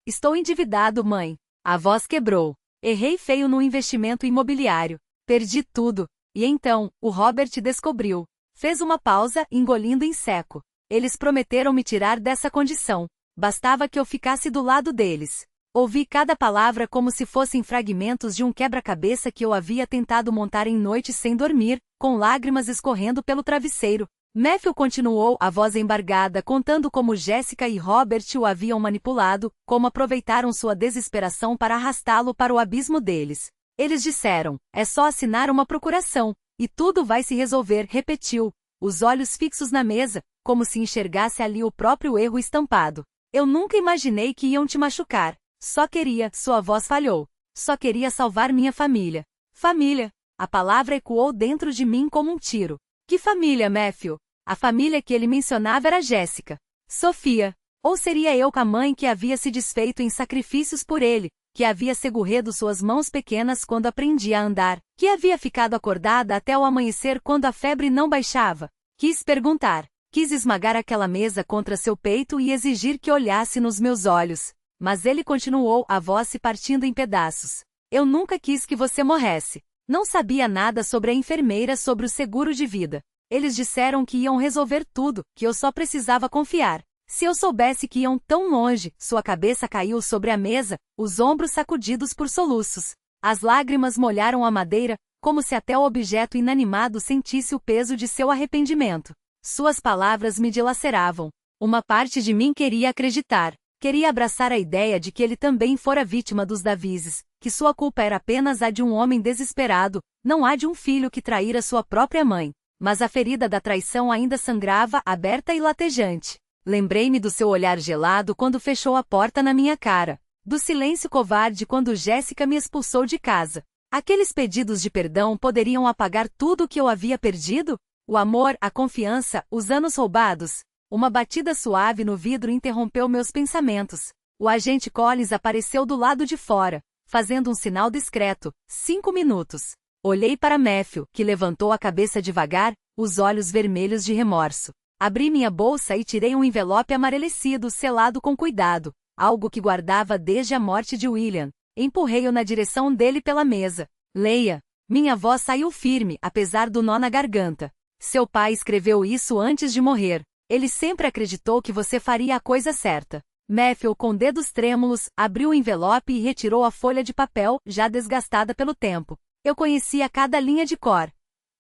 Estou endividado, mãe. A voz quebrou. Errei feio no investimento imobiliário. Perdi tudo. E então, o Robert descobriu. Fez uma pausa, engolindo em seco. Eles prometeram me tirar dessa condição. Bastava que eu ficasse do lado deles. Ouvi cada palavra como se fossem fragmentos de um quebra-cabeça que eu havia tentado montar em noites sem dormir, com lágrimas escorrendo pelo travesseiro. Matthew continuou, a voz embargada, contando como Jessica e Robert o haviam manipulado, como aproveitaram sua desesperação para arrastá-lo para o abismo deles. Eles disseram, é só assinar uma procuração, e tudo vai se resolver, repetiu, os olhos fixos na mesa, como se enxergasse ali o próprio erro estampado. Eu nunca imaginei que iam te machucar. Só queria, sua voz falhou. Só queria salvar minha família. Família. A palavra ecoou dentro de mim como um tiro. Que família, Matthew? A família que ele mencionava era Jessica. Sofia. Ou seria eu com a mãe que havia se desfeito em sacrifícios por ele, que havia segurredo suas mãos pequenas quando aprendia a andar, que havia ficado acordada até o amanhecer quando a febre não baixava. Quis perguntar. Quis esmagar aquela mesa contra seu peito e exigir que olhasse nos meus olhos. Mas ele continuou, a voz se partindo em pedaços. Eu nunca quis que você morresse. Não sabia nada sobre a enfermeira, sobre o seguro de vida. Eles disseram que iam resolver tudo, que eu só precisava confiar. Se eu soubesse que iam tão longe, sua cabeça caiu sobre a mesa, os ombros sacudidos por soluços. As lágrimas molharam a madeira, como se até o objeto inanimado sentisse o peso de seu arrependimento. Suas palavras me dilaceravam. Uma parte de mim queria acreditar. Queria abraçar a ideia de que ele também fora vítima dos Davises, que sua culpa era apenas a de um homem desesperado, não a de um filho que traíra sua própria mãe. Mas a ferida da traição ainda sangrava, aberta e latejante. Lembrei-me do seu olhar gelado quando fechou a porta na minha cara. Do silêncio covarde quando Jéssica me expulsou de casa. Aqueles pedidos de perdão poderiam apagar tudo o que eu havia perdido? O amor, a confiança, os anos roubados? Uma batida suave no vidro interrompeu meus pensamentos. O agente Collins apareceu do lado de fora, fazendo um sinal discreto. 5 minutos. Olhei para Matthew, que levantou a cabeça devagar, os olhos vermelhos de remorso. Abri minha bolsa e tirei um envelope amarelecido selado com cuidado, algo que guardava desde a morte de William. Empurrei-o na direção dele pela mesa. Leia. Minha voz saiu firme, apesar do nó na garganta. Seu pai escreveu isso antes de morrer. Ele sempre acreditou que você faria a coisa certa. Matthew, com dedos trêmulos, abriu o envelope e retirou a folha de papel, já desgastada pelo tempo. Eu conhecia cada linha de cor.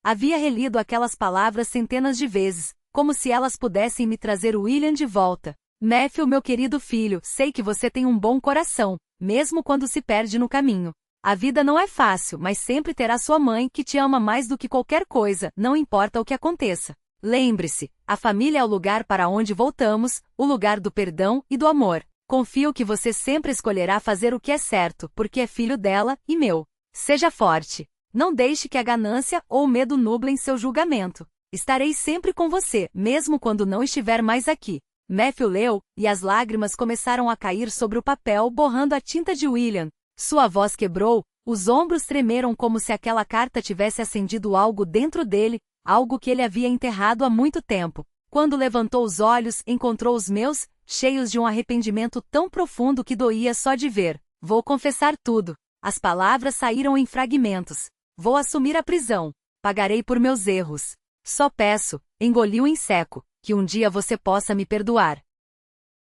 Havia relido aquelas palavras centenas de vezes, como se elas pudessem me trazer William de volta. Matthew, meu querido filho, sei que você tem um bom coração, mesmo quando se perde no caminho. A vida não é fácil, mas sempre terá sua mãe que te ama mais do que qualquer coisa, não importa o que aconteça. Lembre-se, a família é o lugar para onde voltamos, o lugar do perdão e do amor. Confio que você sempre escolherá fazer o que é certo, porque é filho dela e meu. Seja forte. Não deixe que a ganância ou o medo nublem seu julgamento. Estarei sempre com você, mesmo quando não estiver mais aqui. Matthew leu, e as lágrimas começaram a cair sobre o papel, borrando a tinta de William. Sua voz quebrou, os ombros tremeram como se aquela carta tivesse acendido algo dentro dele, algo que ele havia enterrado há muito tempo. Quando levantou os olhos, encontrou os meus, cheios de um arrependimento tão profundo que doía só de ver. Vou confessar tudo. As palavras saíram em fragmentos. Vou assumir a prisão. Pagarei por meus erros. Só peço, engoliu em seco, que um dia você possa me perdoar.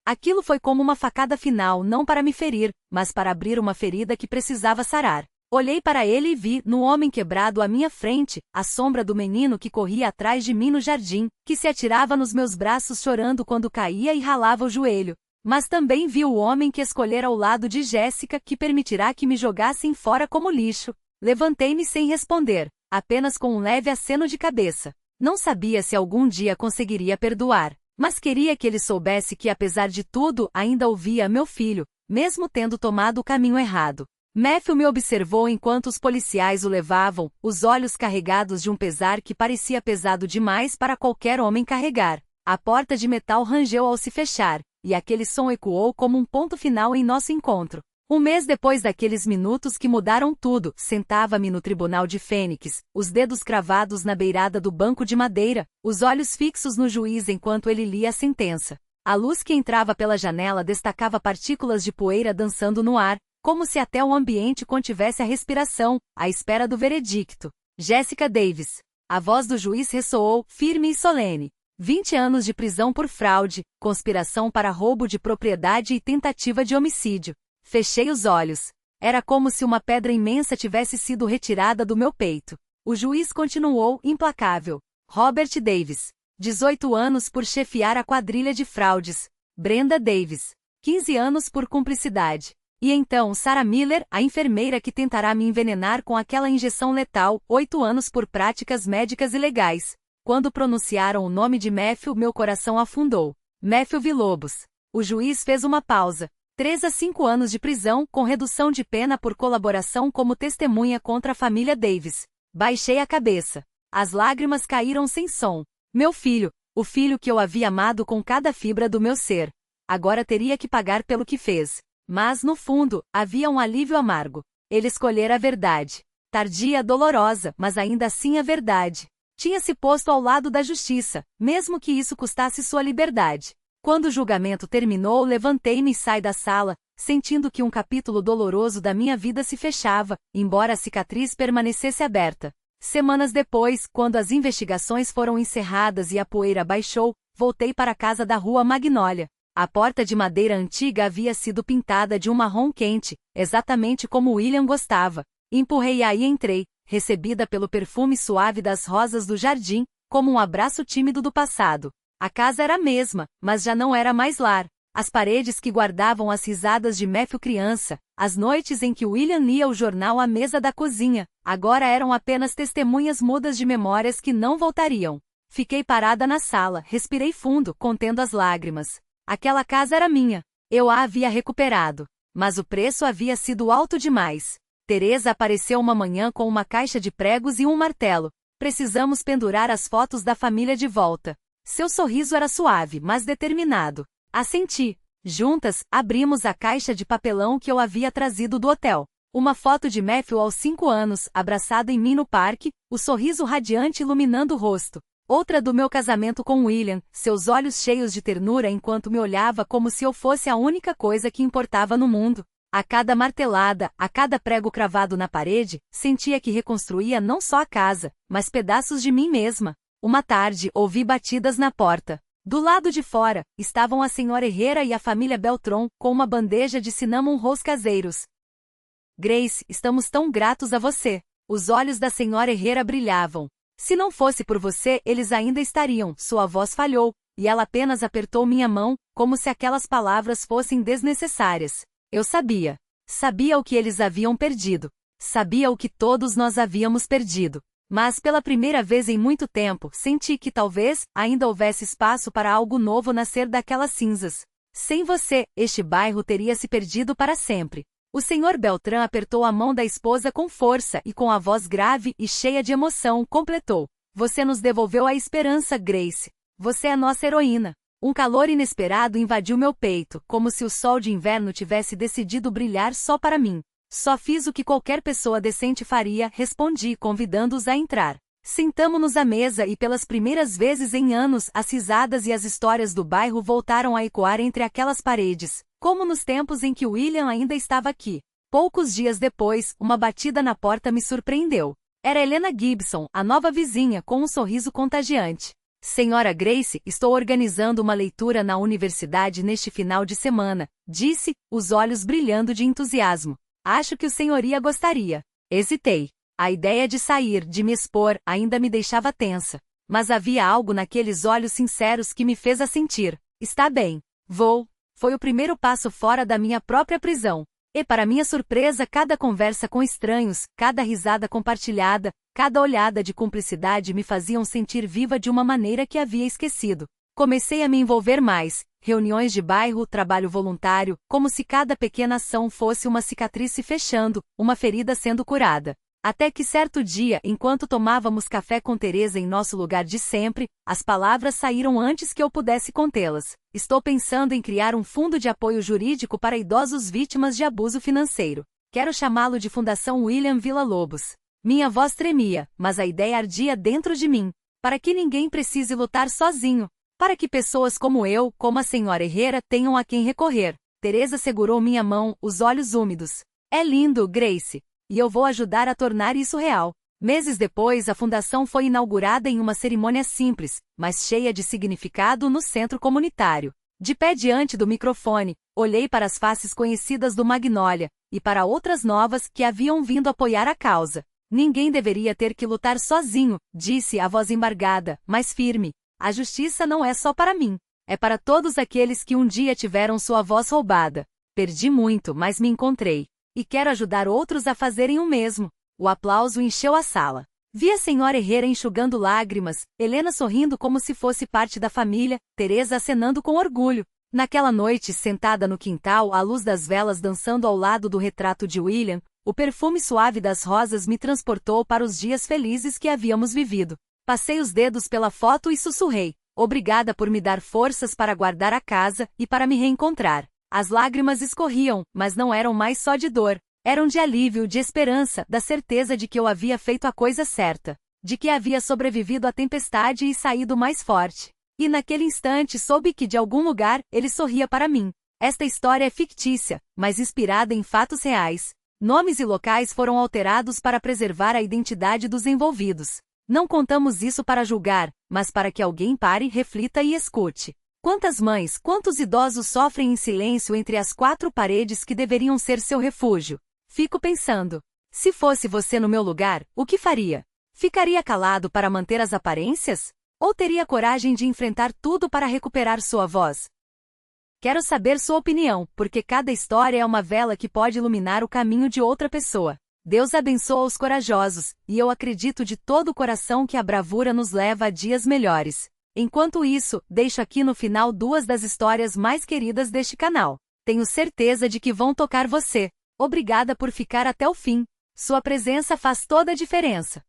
Aquilo foi como uma facada final, não para me ferir, mas para abrir uma ferida que precisava sarar. Olhei para ele e vi, no homem quebrado à minha frente, a sombra do menino que corria atrás de mim no jardim, que se atirava nos meus braços chorando quando caía e ralava o joelho. Mas também vi o homem que escolhera ao lado de Jéssica, que permitirá que me jogassem fora como lixo. Levantei-me sem responder, apenas com um leve aceno de cabeça. Não sabia se algum dia conseguiria perdoar, mas queria que ele soubesse que, apesar de tudo, ainda ouvia meu filho, mesmo tendo tomado o caminho errado. Matthew me observou enquanto os policiais o levavam, os olhos carregados de um pesar que parecia pesado demais para qualquer homem carregar. A porta de metal rangeu ao se fechar, e aquele som ecoou como um ponto final em nosso encontro. Um mês depois daqueles minutos que mudaram tudo, sentava-me no tribunal de Fênix, os dedos cravados na beirada do banco de madeira, os olhos fixos no juiz enquanto ele lia a sentença. A luz que entrava pela janela destacava partículas de poeira dançando no ar, como se até o ambiente contivesse a respiração, à espera do veredicto. Jessica Davis. A voz do juiz ressoou, firme e solene. 20 anos de prisão por fraude, conspiração para roubo de propriedade e tentativa de homicídio. Fechei os olhos. Era como se uma pedra imensa tivesse sido retirada do meu peito. O juiz continuou, implacável. Robert Davis. 18 anos por chefiar a quadrilha de fraudes. Brenda Davis. 15 anos por cumplicidade. E então Sarah Miller, a enfermeira que tentará me envenenar com aquela injeção letal, 8 anos por práticas médicas ilegais. Quando pronunciaram o nome de Matthew, meu coração afundou. Matthew Villalobos. O juiz fez uma pausa. 3 a 5 anos de prisão, com redução de pena por colaboração como testemunha contra a família Davis. Baixei a cabeça. As lágrimas caíram sem som. Meu filho, o filho que eu havia amado com cada fibra do meu ser. Agora teria que pagar pelo que fez. Mas, no fundo, havia um alívio amargo. Ele escolhera a verdade. Tardia, dolorosa, mas ainda assim a verdade. Tinha se posto ao lado da justiça, mesmo que isso custasse sua liberdade. Quando o julgamento terminou, levantei-me e saí da sala, sentindo que um capítulo doloroso da minha vida se fechava, embora a cicatriz permanecesse aberta. Semanas depois, quando as investigações foram encerradas e a poeira baixou, voltei para a casa da rua Magnólia. A porta de madeira antiga havia sido pintada de um marrom quente, exatamente como William gostava. Empurrei-a e entrei, recebida pelo perfume suave das rosas do jardim, como um abraço tímido do passado. A casa era a mesma, mas já não era mais lar. As paredes que guardavam as risadas de Matthew criança, as noites em que William lia o jornal à mesa da cozinha, agora eram apenas testemunhas mudas de memórias que não voltariam. Fiquei parada na sala, respirei fundo, contendo as lágrimas. Aquela casa era minha. Eu a havia recuperado. Mas o preço havia sido alto demais. Teresa apareceu uma manhã com uma caixa de pregos e um martelo. Precisamos pendurar as fotos da família de volta. Seu sorriso era suave, mas determinado. Assenti. Juntas, abrimos a caixa de papelão que eu havia trazido do hotel. Uma foto de Matthew aos 5 anos, abraçado em mim no parque, o sorriso radiante iluminando o rosto. Outra do meu casamento com William, seus olhos cheios de ternura enquanto me olhava como se eu fosse a única coisa que importava no mundo. A cada martelada, a cada prego cravado na parede, sentia que reconstruía não só a casa, mas pedaços de mim mesma. Uma tarde, ouvi batidas na porta. Do lado de fora, estavam a senhora Herrera e a família Beltron, com uma bandeja de cinnamon rolls caseiros. Grace, estamos tão gratos a você. Os olhos da senhora Herrera brilhavam. Se não fosse por você, eles ainda estariam. Sua voz falhou, e ela apenas apertou minha mão, como se aquelas palavras fossem desnecessárias. Eu sabia. Sabia o que eles haviam perdido. Sabia o que todos nós havíamos perdido. Mas pela primeira vez em muito tempo, senti que talvez ainda houvesse espaço para algo novo nascer daquelas cinzas. Sem você, este bairro teria se perdido para sempre. O Sr. Beltrán apertou a mão da esposa com força e com a voz grave e cheia de emoção, completou. Você nos devolveu a esperança, Grace. Você é nossa heroína. Um calor inesperado invadiu meu peito, como se o sol de inverno tivesse decidido brilhar só para mim. Só fiz o que qualquer pessoa decente faria, respondi, convidando-os a entrar. Sentamo-nos à mesa e pelas primeiras vezes em anos, as risadas e as histórias do bairro voltaram a ecoar entre aquelas paredes, como nos tempos em que William ainda estava aqui. Poucos dias depois, uma batida na porta me surpreendeu. Era Helena Gibson, a nova vizinha, com um sorriso contagiante. Senhora Grace, estou organizando uma leitura na universidade neste final de semana, disse, os olhos brilhando de entusiasmo. Acho que o senhoria gostaria. Hesitei. A ideia de sair, de me expor, ainda me deixava tensa. Mas havia algo naqueles olhos sinceros que me fez assentir. Está bem. Vou. Foi o primeiro passo fora da minha própria prisão. E para minha surpresa, cada conversa com estranhos, cada risada compartilhada, cada olhada de cumplicidade me faziam sentir viva de uma maneira que havia esquecido. Comecei a me envolver mais. Reuniões de bairro, trabalho voluntário, como se cada pequena ação fosse uma cicatriz se fechando, uma ferida sendo curada. Até que certo dia, enquanto tomávamos café com Teresa em nosso lugar de sempre, as palavras saíram antes que eu pudesse contê-las. Estou pensando em criar um fundo de apoio jurídico para idosos vítimas de abuso financeiro. Quero chamá-lo de Fundação William Villa-Lobos. Minha voz tremia, mas a ideia ardia dentro de mim. Para que ninguém precise lutar sozinho. Para que pessoas como eu, como a senhora Herrera, tenham a quem recorrer. Teresa segurou minha mão, os olhos úmidos. É lindo, Grace. E eu vou ajudar a tornar isso real. Meses depois, a fundação foi inaugurada em uma cerimônia simples, mas cheia de significado no centro comunitário. De pé diante do microfone, olhei para as faces conhecidas do Magnólia, e para outras novas que haviam vindo apoiar a causa. Ninguém deveria ter que lutar sozinho, disse a voz embargada, mas firme. A justiça não é só para mim. É para todos aqueles que um dia tiveram sua voz roubada. Perdi muito, mas me encontrei. E quero ajudar outros a fazerem o mesmo. O aplauso encheu a sala. Vi a senhora Herrera enxugando lágrimas, Helena sorrindo como se fosse parte da família, Teresa acenando com orgulho. Naquela noite, sentada no quintal, à luz das velas dançando ao lado do retrato de William, o perfume suave das rosas me transportou para os dias felizes que havíamos vivido. Passei os dedos pela foto e sussurrei. Obrigada por me dar forças para guardar a casa e para me reencontrar. As lágrimas escorriam, mas não eram mais só de dor. Eram de alívio, de esperança, da certeza de que eu havia feito a coisa certa. De que havia sobrevivido à tempestade e saído mais forte. E naquele instante soube que de algum lugar, ele sorria para mim. Esta história é fictícia, mas inspirada em fatos reais. Nomes e locais foram alterados para preservar a identidade dos envolvidos. Não contamos isso para julgar, mas para que alguém pare, reflita e escute. Quantas mães, quantos idosos sofrem em silêncio entre as quatro paredes que deveriam ser seu refúgio? Fico pensando. Se fosse você no meu lugar, o que faria? Ficaria calado para manter as aparências? Ou teria coragem de enfrentar tudo para recuperar sua voz? Quero saber sua opinião, porque cada história é uma vela que pode iluminar o caminho de outra pessoa. Deus abençoa os corajosos, e eu acredito de todo o coração que a bravura nos leva a dias melhores. Enquanto isso, deixo aqui no final duas das histórias mais queridas deste canal. Tenho certeza de que vão tocar você. Obrigada por ficar até o fim. Sua presença faz toda a diferença.